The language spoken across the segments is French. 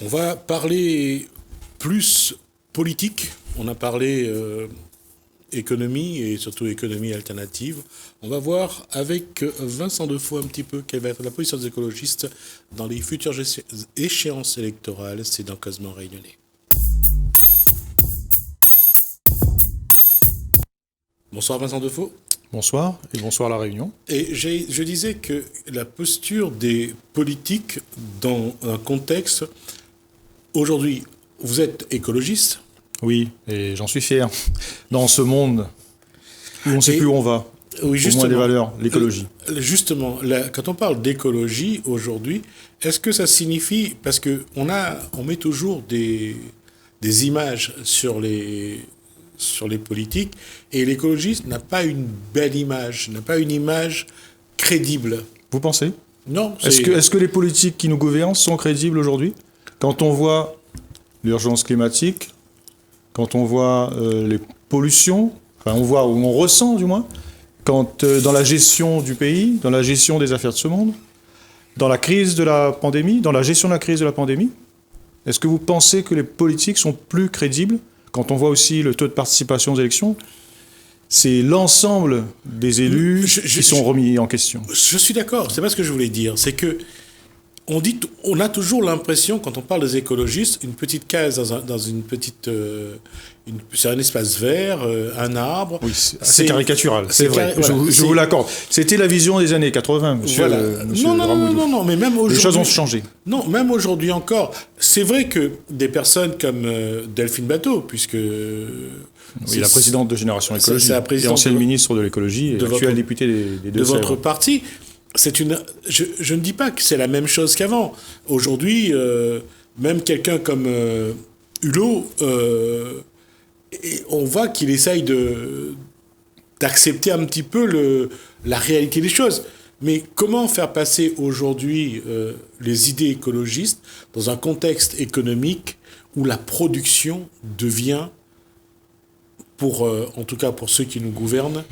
va parler plus politique. On a parlé économie et surtout économie alternative. On va voir avec Vincent Defoe un petit peu quelle va être la position des écologistes dans les futures échéances électorales. C'est dans Causement Réunionnais. Bonsoir Vincent Defoe. Bonsoir et bonsoir La Réunion. Et je disais que la posture des politiques dans un contexte... Aujourd'hui, vous êtes écologiste. Oui, et j'en suis fier. Dans ce monde où on ne sait plus où on va, oui, au moins des valeurs, l'écologie. Justement, quand on parle d'écologie aujourd'hui, est-ce que ça signifie... Parce qu'on met toujours des images sur les politiques, et l'écologiste n'a pas une belle image, n'a pas une image crédible. Vous pensez ? Non. Est-ce que les politiques qui nous gouvernent sont crédibles aujourd'hui ? Quand on voit l'urgence climatique, quand on voit les pollutions, enfin on ressent du moins, quand dans la gestion du pays, dans la gestion des affaires de ce monde, dans la crise de la pandémie, dans la gestion de la crise de la pandémie, est-ce que vous pensez que les politiques sont plus crédibles ? Quand on voit aussi le taux de participation aux élections, c'est l'ensemble des élus qui sont remis en question. Je suis d'accord, c'est pas ce que je voulais dire. C'est que on a toujours l'impression, quand on parle des écologistes, une petite case dans une petite... sur un espace vert, un arbre. Oui, c'est caricatural, c'est vrai, voilà, je vous l'accorde. C'était la vision des années 80, monsieur, voilà. monsieur Non, mais même aujourd'hui... Les choses ont changé. Non, même aujourd'hui encore. C'est vrai que des personnes comme Delphine Batho, puisque... Oui, la présidente de Génération Écologie, et ancienne ministre de l'écologie, et actuelle députée des Deux-Sèvres. De votre parti... Je ne dis pas que c'est la même chose qu'avant. Aujourd'hui, même quelqu'un comme Hulot, on voit qu'il essaye d'accepter un petit peu la réalité des choses. Mais comment faire passer aujourd'hui les idées écologistes dans un contexte économique où la production devient, en tout cas pour ceux qui nous gouvernent,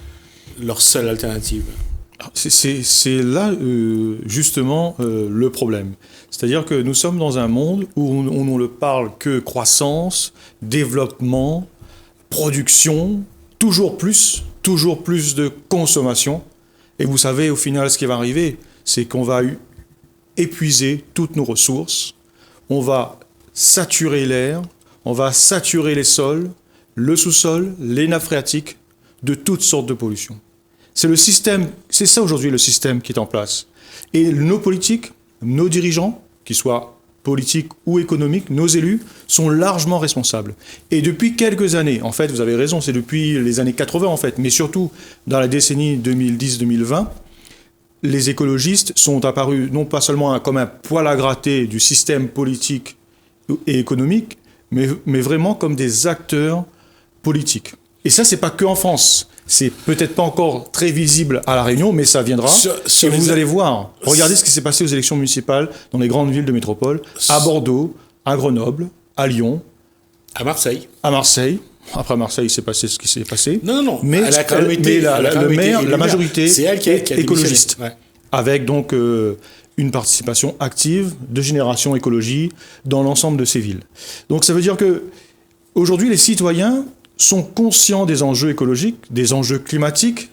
leur seule alternative ? C'est là, justement, le problème. C'est-à-dire que nous sommes dans un monde où on ne parle que croissance, développement, production, toujours plus de consommation. Et vous savez, au final, ce qui va arriver, c'est qu'on va épuiser toutes nos ressources, on va saturer l'air, on va saturer les sols, le sous-sol, les nappes phréatiques, de toutes sortes de pollutions. C'est ça aujourd'hui le système qui est en place. Et nos politiques, nos dirigeants, qu'ils soient politiques ou économiques, nos élus, sont largement responsables. Et depuis quelques années, en fait, vous avez raison, c'est depuis les années 80 en fait, mais surtout dans la décennie 2010-2020, les écologistes sont apparus non pas seulement comme un poil à gratter du système politique et économique, mais vraiment comme des acteurs politiques. Et ça, c'est pas que en France. C'est peut-être pas encore très visible à La Réunion, mais ça viendra. Et vous allez voir. Regardez ce qui s'est passé aux élections municipales dans les grandes villes de métropole, à Bordeaux, à Grenoble, à Lyon. À Marseille. À Marseille. Après Marseille, il s'est passé ce qui s'est passé. Non. Mais le maire, la majorité c'est elle qui est écologiste. Ouais. Avec donc une participation active de Génération Écologie dans l'ensemble de ces villes. Donc ça veut dire que aujourd'hui, les citoyens sont conscients des enjeux écologiques, des enjeux climatiques,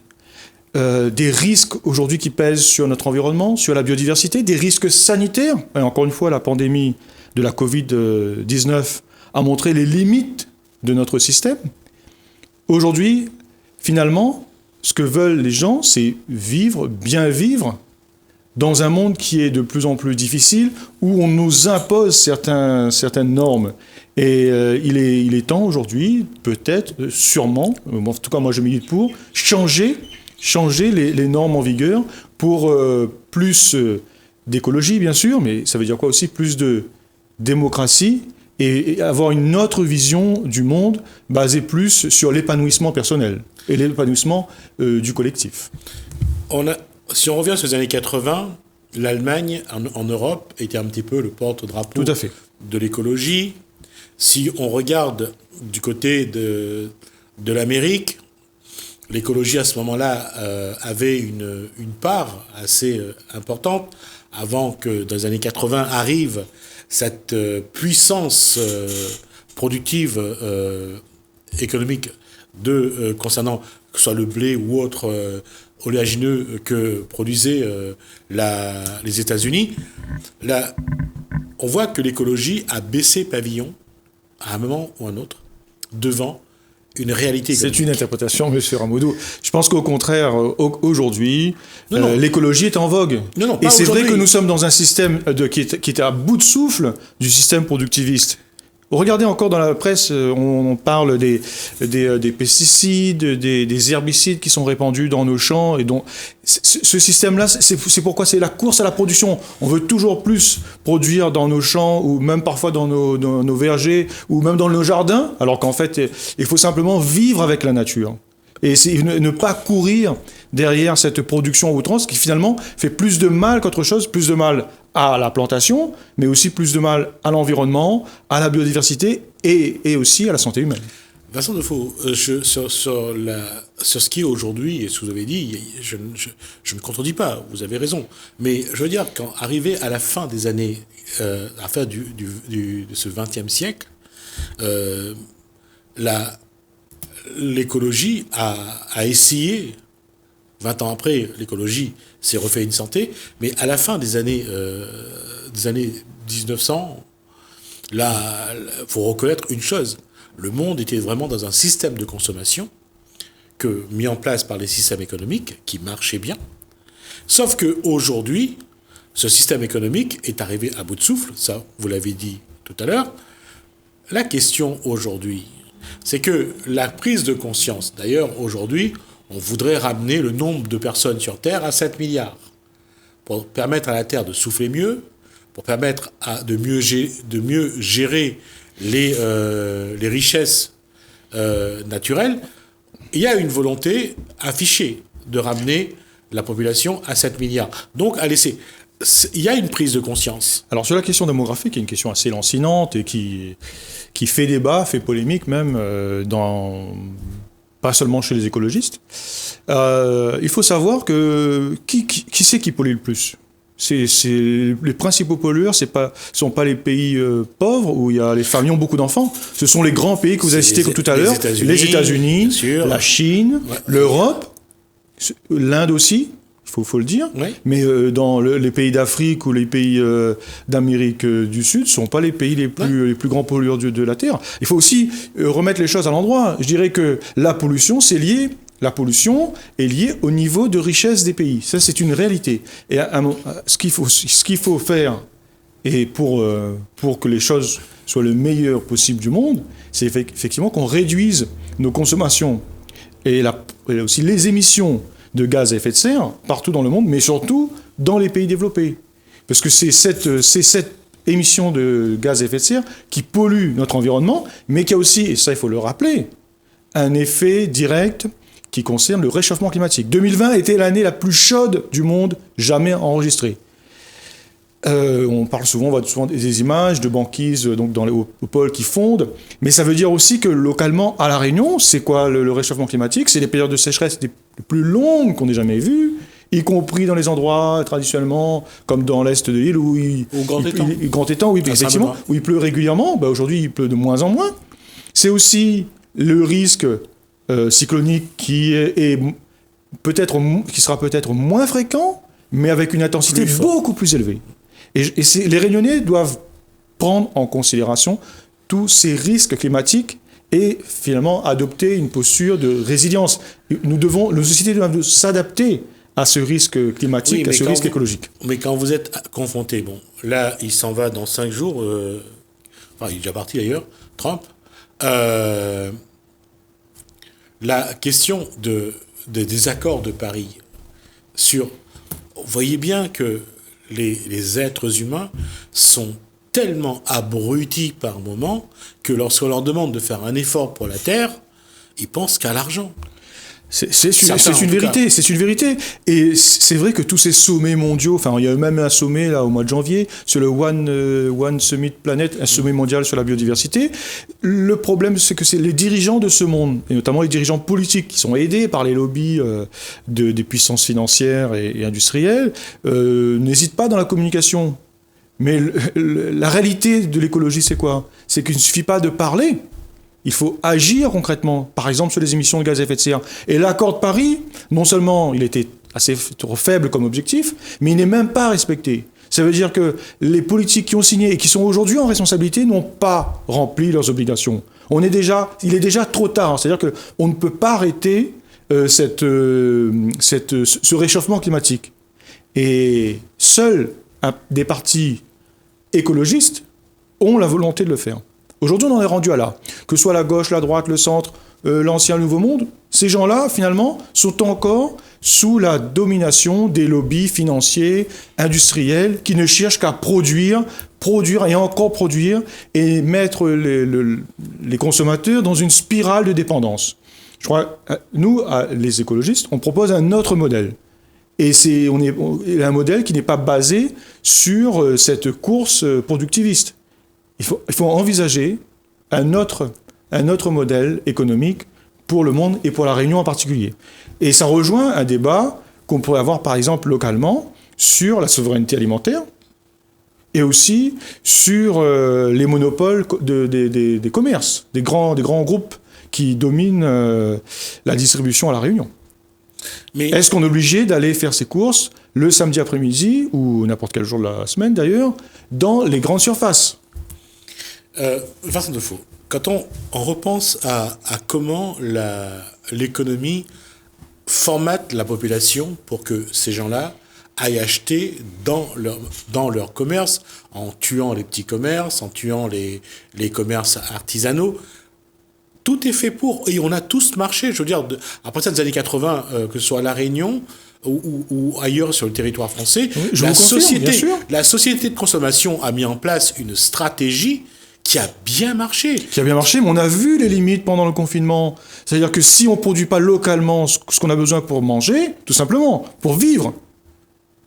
des risques aujourd'hui qui pèsent sur notre environnement, sur la biodiversité, des risques sanitaires. Et encore une fois, la pandémie de la Covid-19 a montré les limites de notre système. Aujourd'hui, finalement, ce que veulent les gens, c'est vivre, bien vivre, dans un monde qui est de plus en plus difficile, où on nous impose certaines normes. Et il est temps aujourd'hui, peut-être, sûrement, en tout cas moi je milite pour, changer les normes en vigueur pour plus d'écologie bien sûr, mais ça veut dire quoi aussi ? Plus de démocratie et avoir une autre vision du monde basée plus sur l'épanouissement personnel et l'épanouissement du collectif. Si on revient sur les années 80, l'Allemagne en Europe était un petit peu le porte-drapeau de l'écologie. Si on regarde du côté de l'Amérique, l'écologie à ce moment-là avait une part assez importante. avant que dans les années 80 arrive cette puissance productive économique concernant que ce soit le blé ou autre oléagineux que produisaient les États-Unis, là, on voit que l'écologie a baissé pavillon à un moment ou un autre devant une réalité économique. C'est une interprétation, M. Ramoudou. Je pense qu'au contraire, aujourd'hui, l'écologie est en vogue. Non, et c'est vrai que nous sommes dans un système qui est à bout de souffle du système productiviste. Regardez encore dans la presse, on parle des pesticides, des herbicides qui sont répandus dans nos champs. Et donc, ce système-là, c'est pourquoi c'est la course à la production. On veut toujours plus produire dans nos champs, ou même parfois dans nos vergers, ou même dans nos jardins, alors qu'en fait, il faut simplement vivre avec la nature. Et ne pas courir derrière cette production à outrance qui finalement fait plus de mal qu'autre chose, plus de mal à la plantation, mais aussi plus de mal à l'environnement, à la biodiversité et aussi à la santé humaine. Vincent Defaux, sur ce qui est aujourd'hui, et ce que vous avez dit, je ne contredis pas, vous avez raison. Mais je veux dire, quand arrivé à la fin des années, à la fin de ce XXe siècle, l'écologie a essayé, 20 ans après, l'écologie s'est refait une santé, mais à la fin des années 1900, là, il faut reconnaître une chose, le monde était vraiment dans un système de consommation mis en place par les systèmes économiques qui marchaient bien, sauf qu'aujourd'hui, ce système économique est arrivé à bout de souffle, ça, vous l'avez dit tout à l'heure. La question aujourd'hui, c'est que la prise de conscience, d'ailleurs, aujourd'hui, on voudrait ramener le nombre de personnes sur Terre à 7 milliards pour permettre à la Terre de souffler mieux, pour permettre de mieux gérer les richesses naturelles. Il y a une volonté affichée de ramener la population à 7 milliards. Donc, il y a une prise de conscience. Alors, sur la question démographique, il y a une question assez lancinante et qui fait débat, fait polémique même, pas seulement chez les écologistes. Il faut savoir que qui c'est qui pollue le plus ? Les principaux pollueurs, sont pas les pays pauvres où il y a les familles ont beaucoup d'enfants. Ce sont les grands pays que vous avez cités tout à l'heure, les États-Unis, la Chine, l'Europe, l'Inde aussi. Faut le dire, oui. Mais dans les pays d'Afrique ou les pays d'Amérique du Sud, ne sont pas les pays les plus grands pollueurs de la Terre. Il faut aussi remettre les choses à l'endroit. Je dirais que la pollution est liée au niveau de richesse des pays. Ça, c'est une réalité. Et ce qu'il faut faire, et pour que les choses soient le meilleur possible du monde, c'est effectivement qu'on réduise nos consommations et aussi les émissions de gaz à effet de serre partout dans le monde, mais surtout dans les pays développés. Parce que c'est cette émission de gaz à effet de serre qui pollue notre environnement, mais qui a aussi, et ça il faut le rappeler, un effet direct qui concerne le réchauffement climatique. 2020 était l'année la plus chaude du monde jamais enregistrée. On voit souvent des images de banquises donc au pôle qui fondent, mais ça veut dire aussi que localement, à La Réunion, c'est quoi le réchauffement climatique ? C'est les périodes de sécheresse les plus longues qu'on ait jamais vues, y compris dans les endroits traditionnellement, comme dans l'est de l'île, où Grand Étang, oui, effectivement, où il pleut régulièrement. Aujourd'hui, il pleut de moins en moins. C'est aussi le risque cyclonique qui sera peut-être moins fréquent, mais avec une intensité beaucoup plus élevée. Et les Réunionnais doivent prendre en considération tous ces risques climatiques et finalement adopter une posture de résilience. Nos sociétés doivent s'adapter à ce risque climatique, à ce risque écologique. Mais quand vous êtes confronté, bon, là, il s'en va dans 5 jours, il est déjà parti d'ailleurs, Trump. La question des accords de Paris vous voyez bien que les êtres humains sont tellement abrutis par moments que lorsqu'on leur demande de faire un effort pour la Terre, ils pensent qu'à l'argent. C'est une vérité, c'est une vérité. Et c'est vrai que tous ces sommets mondiaux, enfin, il y a même un sommet là au mois de janvier sur le One Summit Planet, un sommet mondial sur la biodiversité. Le problème, c'est que c'est les dirigeants de ce monde, et notamment les dirigeants politiques, qui sont aidés par les lobbies des puissances financières et industrielles, n'hésitent pas dans la communication. Mais la réalité de l'écologie, c'est quoi? C'est qu'il ne suffit pas de parler. Il faut agir concrètement, par exemple sur les émissions de gaz à effet de serre. Et l'accord de Paris, non seulement il était assez trop faible comme objectif, mais il n'est même pas respecté. Ça veut dire que les politiques qui ont signé et qui sont aujourd'hui en responsabilité n'ont pas rempli leurs obligations. Il est déjà trop tard. C'est-à-dire qu'on ne peut pas arrêter ce réchauffement climatique. Et seuls des partis écologistes ont la volonté de le faire. Aujourd'hui, on en est rendu à là. Que ce soit la gauche, la droite, le centre, l'ancien Nouveau Monde, ces gens-là, finalement, sont encore sous la domination des lobbies financiers, industriels, qui ne cherchent qu'à produire et encore produire, et mettre les consommateurs dans une spirale de dépendance. Je crois, nous, les écologistes, on propose un autre modèle. Et c'est un modèle qui n'est pas basé sur cette course productiviste. Il faut envisager un autre modèle économique pour le monde et pour la Réunion en particulier. Et ça rejoint un débat qu'on pourrait avoir par exemple localement sur la souveraineté alimentaire et aussi sur les monopoles des commerces, des grands groupes qui dominent la distribution à la Réunion. Mais est-ce qu'on est obligé d'aller faire ses courses le samedi après-midi, ou n'importe quel jour de la semaine d'ailleurs, dans les grandes surfaces? Vincent Defaux, quand on repense à comment l'économie formate la population pour que ces gens-là aillent acheter dans leur commerce, en tuant les petits commerces, en tuant les commerces artisanaux, tout est fait pour, et on a tous marché, je veux dire, après ça des années 80, que ce soit à La Réunion ou ailleurs sur le territoire français, oui, la société de consommation a mis en place une stratégie qui a bien marché. Mais on a vu les limites pendant le confinement. C'est-à-dire que si on ne produit pas localement ce qu'on a besoin pour manger, tout simplement, pour vivre,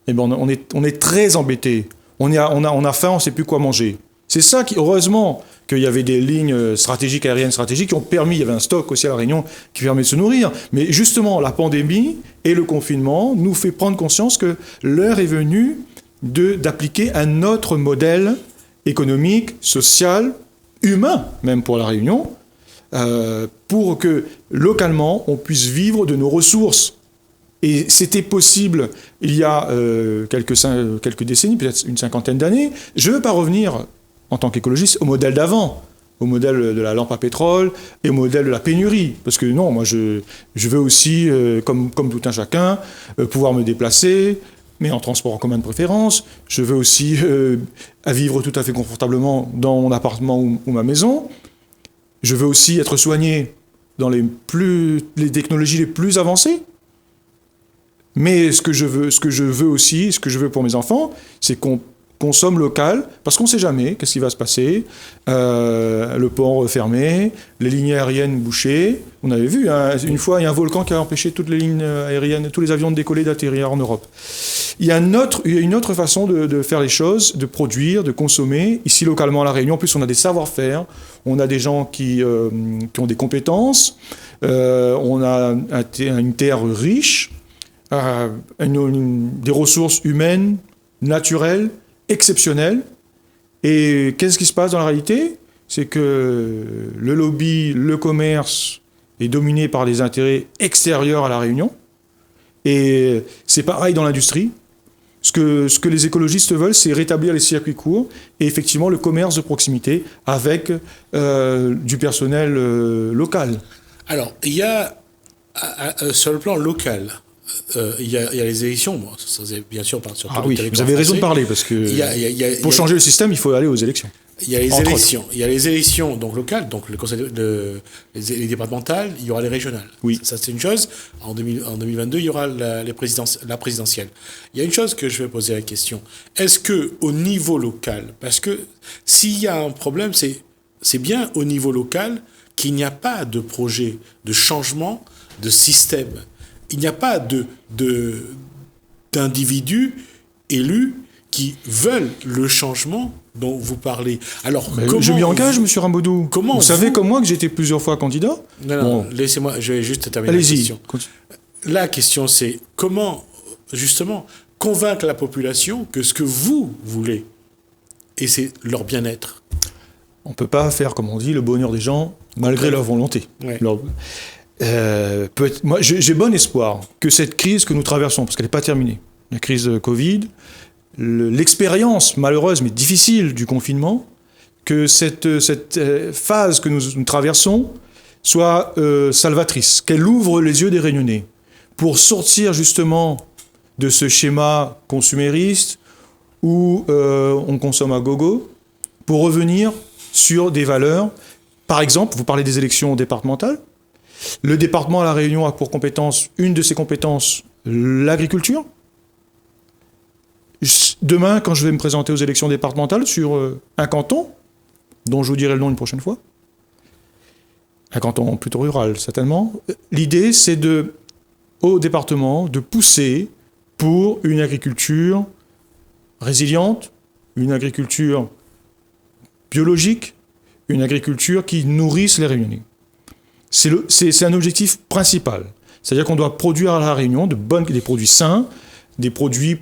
eh ben on est très embêté. On a faim, on ne sait plus quoi manger. C'est ça qui, heureusement, qu'il y avait des lignes stratégiques, aériennes stratégiques qui ont permis, il y avait un stock aussi à La Réunion qui permet de se nourrir. Mais justement, la pandémie et le confinement nous fait prendre conscience que l'heure est venue d'appliquer un autre modèle économique, social, humain, même pour La Réunion, pour que localement, on puisse vivre de nos ressources. Et c'était possible il y a quelques décennies, peut-être une cinquantaine d'années. Je ne veux pas revenir, en tant qu'écologiste, au modèle d'avant, au modèle de la lampe à pétrole et au modèle de la pénurie. Parce que non, moi, je veux aussi, comme tout un chacun, pouvoir me déplacer, mais en transport en commun de préférence. Je veux aussi vivre tout à fait confortablement dans mon appartement ou ma maison. Je veux aussi être soigné dans les technologies les plus avancées. Mais ce que je veux aussi, ce que je veux pour mes enfants, c'est qu'on consomme local, parce qu'on ne sait jamais qu'est-ce qui va se passer. Le port fermé, les lignes aériennes bouchées. On avait vu, une fois, il y a un volcan qui a empêché toutes les lignes aériennes, tous les avions de décoller, d'atterrir en Europe. Il y a une autre façon de faire les choses, de produire, de consommer. Ici, localement, à La Réunion, en plus, on a des savoir-faire, on a des gens qui ont des compétences, on a une terre riche, des ressources humaines, naturelles, exceptionnelles. Et qu'est-ce qui se passe dans la réalité? C'est que le lobby, le commerce est dominé par des intérêts extérieurs à La Réunion. Et c'est pareil dans l'industrie. Ce que les écologistes veulent, c'est rétablir les circuits courts et effectivement le commerce de proximité avec du personnel local. Alors, il y a, sur le plan local, il y a les élections, bon, ça c'est bien sûr sur tout le territoire vous avez raison de parler, parce que pour changer le système, il faut aller aux élections. Il y a les élections donc locales, donc le conseil les départementales, il y aura les régionales. Oui. Ça c'est une chose. En 2022, il y aura la présidentielle. Il y a une chose que je vais poser la question. Est-ce que au niveau local, parce que s'il y a un problème, c'est bien au niveau local qu'il n'y a pas de projet de changement de système. Il n'y a pas d'individus élus qui veulent le changement dont vous parlez. Alors, je m'y engage, monsieur Rambaudou. Vous savez comme moi que j'ai été plusieurs fois candidat. Non, laissez-moi, je vais juste terminer la question. La question, c'est comment, justement, convaincre la population que ce que vous voulez, et c'est leur bien-être. On ne peut pas faire, comme on dit, le bonheur des gens malgré leur volonté. Ouais. Moi, j'ai bon espoir que cette crise que nous traversons, parce qu'elle n'est pas terminée, la crise Covid, l'expérience malheureuse mais difficile du confinement, que cette phase que nous traversons soit salvatrice, qu'elle ouvre les yeux des Réunionnais pour sortir justement de ce schéma consumériste où on consomme à gogo, pour revenir sur des valeurs. Par exemple, vous parlez des élections départementales. Le département à La Réunion a pour compétence, une de ses compétences, l'agriculture. Demain, quand je vais me présenter aux élections départementales sur un canton, dont je vous dirai le nom une prochaine fois, un canton plutôt rural certainement, l'idée c'est au département de pousser pour une agriculture résiliente, une agriculture biologique, une agriculture qui nourrisse les Réunionnais. C'est un objectif principal. C'est-à-dire qu'on doit produire à La Réunion des produits sains, des produits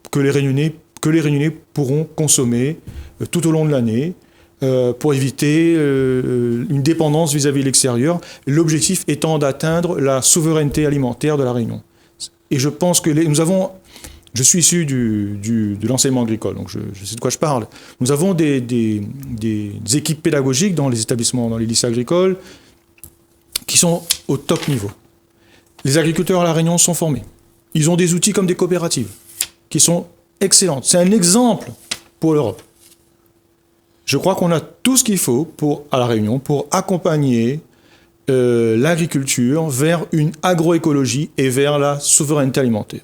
que les Réunionnais pourront consommer tout au long de l'année pour éviter une dépendance vis-à-vis de l'extérieur, l'objectif étant d'atteindre la souveraineté alimentaire de La Réunion. Et je pense que je suis issu de l'enseignement agricole, donc je sais de quoi je parle. Nous avons des équipes pédagogiques dans les établissements, dans les lycées agricoles, qui sont au top niveau. Les agriculteurs à La Réunion sont formés. Ils ont des outils comme des coopératives, qui sont excellentes. C'est un exemple pour l'Europe. Je crois qu'on a tout ce qu'il faut à La Réunion pour accompagner l'agriculture vers une agroécologie et vers la souveraineté alimentaire.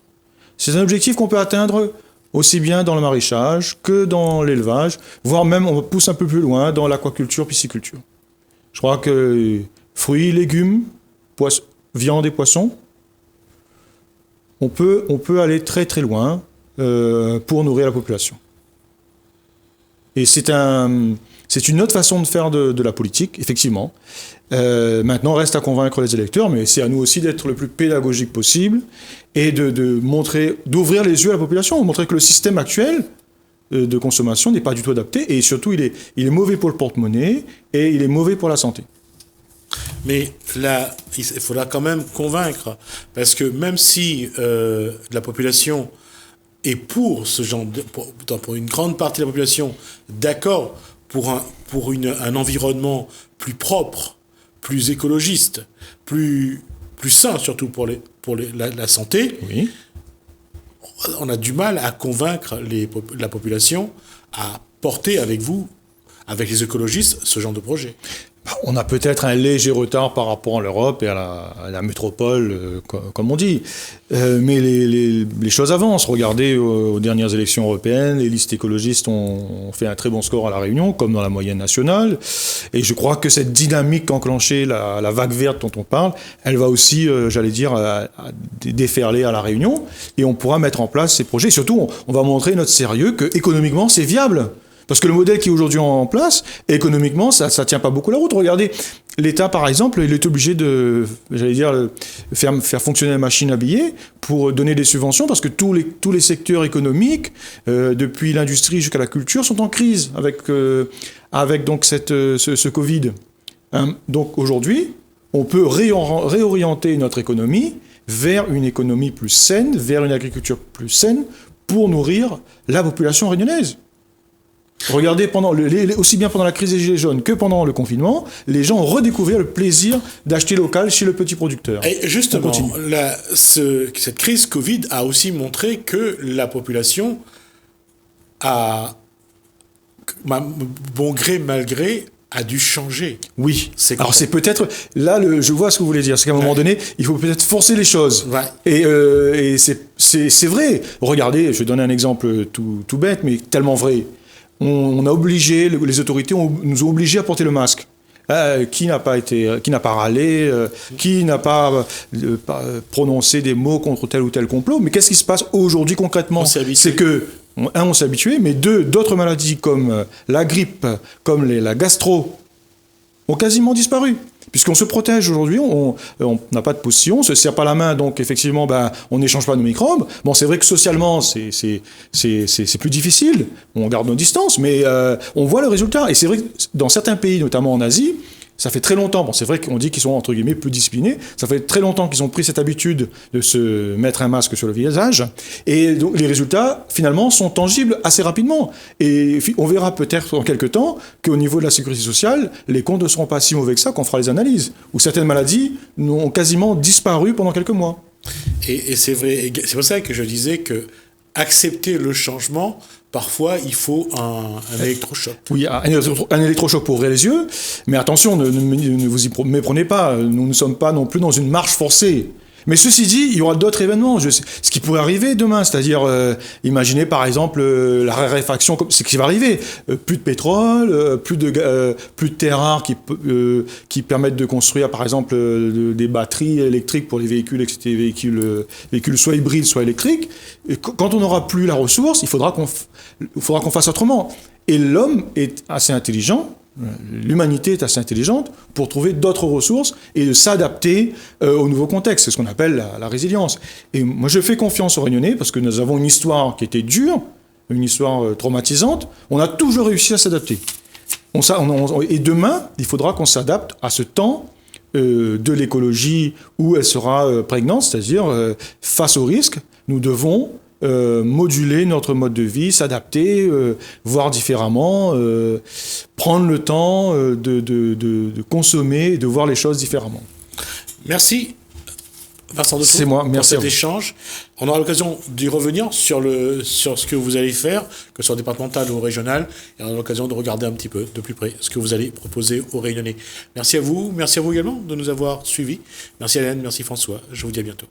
C'est un objectif qu'on peut atteindre aussi bien dans le maraîchage que dans l'élevage, voire même on pousse un peu plus loin dans l'aquaculture, pisciculture. Je crois que fruits, légumes, viande et poissons, on peut aller très très loin pour nourrir la population. Et c'est une autre façon de faire de la politique, effectivement. Maintenant, reste à convaincre les électeurs, mais c'est à nous aussi d'être le plus pédagogique possible et d'ouvrir les yeux à la population, montrer que le système actuel de consommation n'est pas du tout adapté et surtout il est mauvais pour le porte-monnaie et il est mauvais pour la santé. Mais là, il faudra quand même convaincre, parce que même si la population est pour ce genre pour une grande partie de la population, d'accord pour un environnement plus propre, plus écologiste, plus sain surtout pour la santé, oui. On a du mal à convaincre la population à porter avec vous, avec les écologistes, ce genre de projet. On a peut-être un léger retard par rapport à l'Europe et à la métropole, comme on dit. Mais les choses avancent. Regardez aux dernières élections européennes, les listes écologistes ont fait un très bon score à La Réunion, comme dans la moyenne nationale. Et je crois que cette dynamique qu'enclenchait la vague verte dont on parle, elle va aussi, déferler à La Réunion. Et on pourra mettre en place ces projets. Et surtout, on va montrer notre sérieux qu'économiquement, c'est viable. Parce que le modèle qui est aujourd'hui en place, économiquement, ça ne tient pas beaucoup la route. Regardez, l'État, par exemple, il est obligé de, faire fonctionner la machine à billets pour donner des subventions, parce que tous les secteurs économiques, depuis l'industrie jusqu'à la culture, sont en crise avec donc ce Covid. Donc aujourd'hui, on peut réorienter notre économie vers une économie plus saine, vers une agriculture plus saine, pour nourrir la population réunionnaise. Regardez, aussi bien pendant la crise des Gilets jaunes que pendant le confinement, les gens ont redécouvert le plaisir d'acheter local chez le petit producteur. Et justement, cette crise Covid a aussi montré que la population a, bon gré, mal gré, a dû changer. Oui. Alors c'est peut-être... Là, je vois ce que vous voulez dire. C'est qu'à un moment donné, il faut peut-être forcer les choses. Ouais. Et c'est vrai. Regardez, je vais donner un exemple tout bête, mais tellement vrai. On a obligé, les autorités nous ont obligés à porter le masque. Qui n'a pas râlé, qui n'a pas prononcé des mots contre tel ou tel complot. Mais qu'est-ce qui se passe aujourd'hui concrètement? C'est que, on s'est habitué, mais d'autres maladies comme la grippe, comme la gastro, ont quasiment disparu. Puisqu'on se protège aujourd'hui, on n'a pas de position, on se serre pas la main, donc effectivement, on n'échange pas nos microbes. Bon, c'est vrai que socialement, c'est plus difficile, on garde nos distances, mais on voit le résultat. Et c'est vrai que dans certains pays, notamment en Asie, ça fait très longtemps, bon, c'est vrai qu'on dit qu'ils sont entre guillemets plus disciplinés, ça fait très longtemps qu'ils ont pris cette habitude de se mettre un masque sur le visage, et donc les résultats finalement sont tangibles assez rapidement. Et on verra peut-être dans quelques temps qu'au niveau de la sécurité sociale, les comptes ne seront pas si mauvais que ça qu'on fera les analyses, où certaines maladies ont quasiment disparu pendant quelques mois. Et c'est vrai, c'est pour ça que je disais que accepter le changement, parfois, il faut un électrochoc. Oui, un électrochoc pour ouvrir les yeux, mais attention, ne vous y méprenez pas, nous ne sommes pas non plus dans une marche forcée. Mais ceci dit, il y aura d'autres événements. Ce qui pourrait arriver demain, c'est-à-dire, imaginez par exemple la raréfaction, c'est ce qui va arriver. Plus de pétrole, plus de terres rares qui permettent de construire par exemple des batteries électriques pour les véhicules, etc., véhicules soit hybrides, soit électriques. Et quand on n'aura plus la ressource, il faudra qu'on fasse autrement. Et l'homme est assez intelligent. L'humanité est assez intelligente pour trouver d'autres ressources et de s'adapter au nouveau contexte. C'est ce qu'on appelle la résilience. Et moi, je fais confiance aux Réunionnais parce que nous avons une histoire qui était dure, une histoire traumatisante. On a toujours réussi à s'adapter. Et demain, il faudra qu'on s'adapte à ce temps de l'écologie où elle sera prégnante, c'est-à-dire face aux risques, nous devons moduler notre mode de vie, s'adapter, voir différemment, prendre le temps de consommer et de voir les choses différemment. Merci Vincent Defoe, c'est moi, pour merci cet échange. On aura l'occasion d'y revenir sur ce que vous allez faire, que ce soit départemental ou régional, et on aura l'occasion de regarder un petit peu de plus près ce que vous allez proposer aux Réunionnais. Merci à vous également de nous avoir suivis. Merci Hélène, merci François, je vous dis à bientôt.